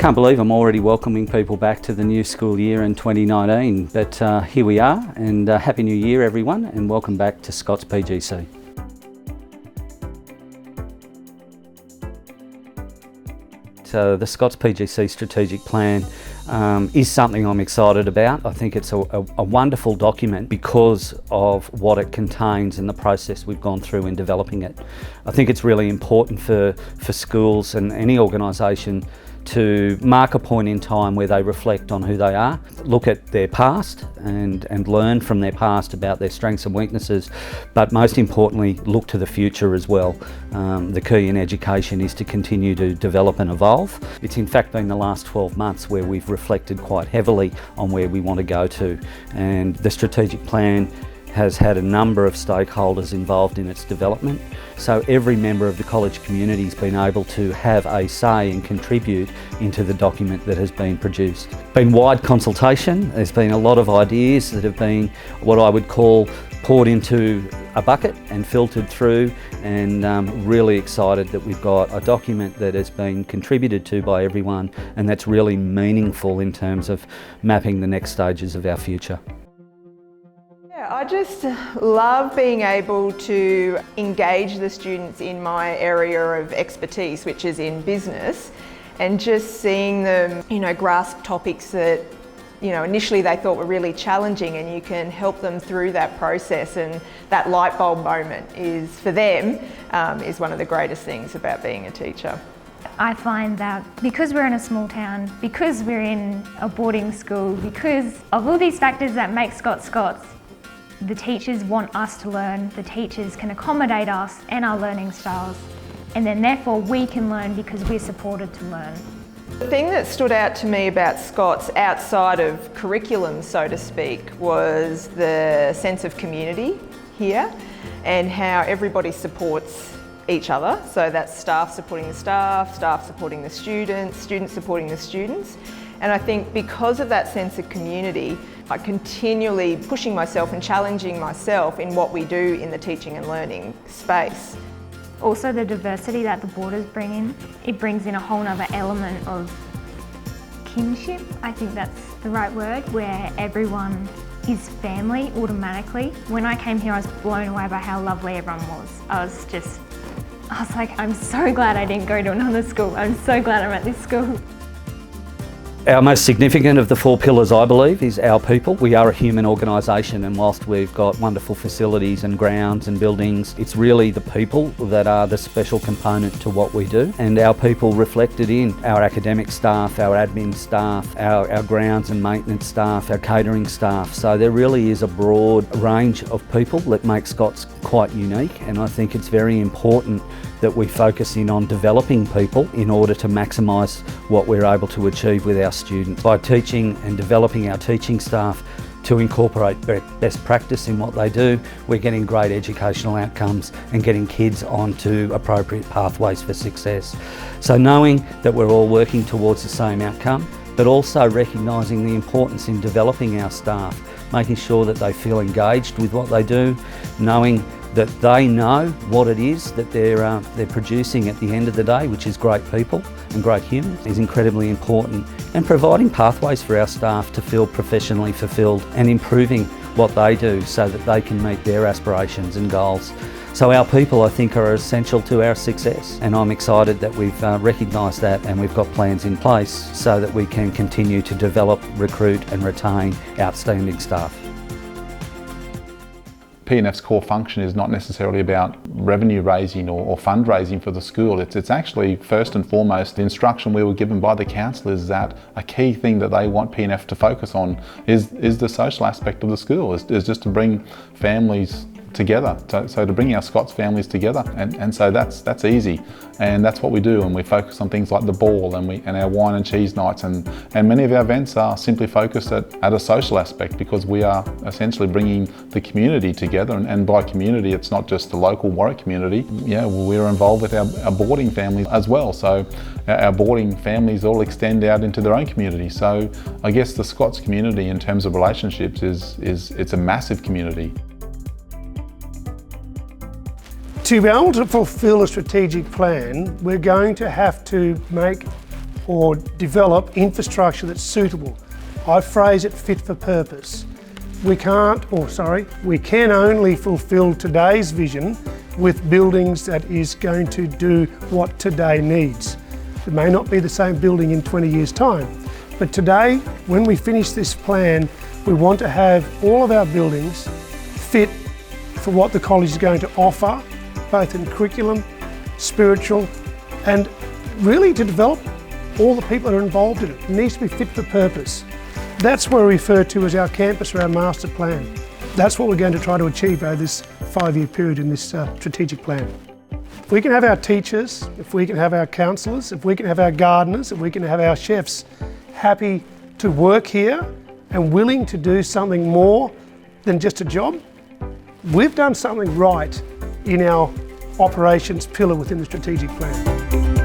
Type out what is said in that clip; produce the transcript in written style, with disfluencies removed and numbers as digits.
can't believe I'm already welcoming people back to the new school year in 2019, but here we are, and Happy New Year everyone, and welcome back to Scots PGC. So the Scots PGC strategic plan is something I'm excited about. I think it's a wonderful document because of what it contains and the process we've gone through in developing it. I think it's really important for schools and any organisation to mark a point in time where they reflect on who they are, look at their past and learn from their past about their strengths and weaknesses, but most importantly look to the future as well. The key in education is to continue to develop and evolve. It's in fact been the last 12 months where we've reflected quite heavily on where we want to go to, and the strategic plan has had a number of stakeholders involved in its development. So every member of the college community has been able to have a say and contribute into the document that has been produced. Been wide consultation, there's been a lot of ideas that have been what I would call poured into a bucket and filtered through, and really excited that we've got a document that has been contributed to by everyone, and that's really meaningful in terms of mapping the next stages of our future. I just love being able to engage the students in my area of expertise, which is in business, and just seeing them, grasp topics that, initially they thought were really challenging, and you can help them through that process, and that light bulb moment is, for them, is one of the greatest things about being a teacher. I find that because we're in a small town, because we're in a boarding school, because of all these factors that make Scots Scots, the teachers want us to learn, the teachers can accommodate us and our learning styles, and then therefore we can learn because we're supported to learn. The thing that stood out to me about Scots outside of curriculum, so to speak, was the sense of community here and how everybody supports each other. So that's staff supporting the staff, staff supporting the students, students supporting the students. And I think because of that sense of community, I'm continually pushing myself and challenging myself in what we do in the teaching and learning space. Also the diversity that the Boarders bring in, it brings in a whole other element of kinship, I think that's the right word, where everyone is family automatically. When I came here I was blown away by how lovely everyone was. I was like, I'm so glad I didn't go to another school. I'm so glad I'm at this school. Our most significant of the four pillars, I believe, is our people. We are a human organisation, and whilst we've got wonderful facilities and grounds and buildings, it's really the people that are the special component to what we do. And our people reflected in our academic staff, our admin staff, our grounds and maintenance staff, our catering staff. So there really is a broad range of people that make Scots quite unique, and I think it's very important that we focus in on developing people in order to maximise what we're able to achieve with our students. By teaching and developing our teaching staff to incorporate best practice in what they do, we're getting great educational outcomes and getting kids onto appropriate pathways for success. So knowing that we're all working towards the same outcome, but also recognising the importance in developing our staff, making sure that they feel engaged with what they do, knowing that they know what it is that they're producing at the end of the day, which is great people and great humans, is incredibly important. And providing pathways for our staff to feel professionally fulfilled and improving what they do so that they can meet their aspirations and goals. So our people, I think, are essential to our success, and I'm excited that we've recognised that, and we've got plans in place so that we can continue to develop, recruit and retain outstanding staff. P&F's core function is not necessarily about revenue raising or fundraising for the school. It's actually first and foremost the instruction we were given by the counsellors that a key thing that they want P&F to focus on is the social aspect of the school, is just to bring families together, so to bring our Scots families together, and so that's easy, and that's what we do, and we focus on things like the ball and our wine and cheese nights, and many of our events are simply focused at a social aspect, because we are essentially bringing the community together, and by community it's not just the local Warwick community. Yeah, we're involved with our boarding families as well, so our boarding families all extend out into their own community. So I guess the Scots community in terms of relationships it's a massive community. To be able to fulfil a strategic plan, we're going to have to make or develop infrastructure that's suitable. I phrase it fit for purpose. We can only fulfil today's vision with buildings that is going to do what today needs. It may not be the same building in 20 years' time, but today, when we finish this plan, we want to have all of our buildings fit for what the college is going to offer, both in curriculum, spiritual, and really to develop all the people that are involved in it. It needs to be fit for purpose. That's what we refer to as our campus or our master plan. That's what we're going to try to achieve over this 5-year period in this strategic plan. If we can have our teachers, if we can have our counsellors, if we can have our gardeners, if we can have our chefs happy to work here and willing to do something more than just a job, we've done something right in our operations pillar within the strategic plan.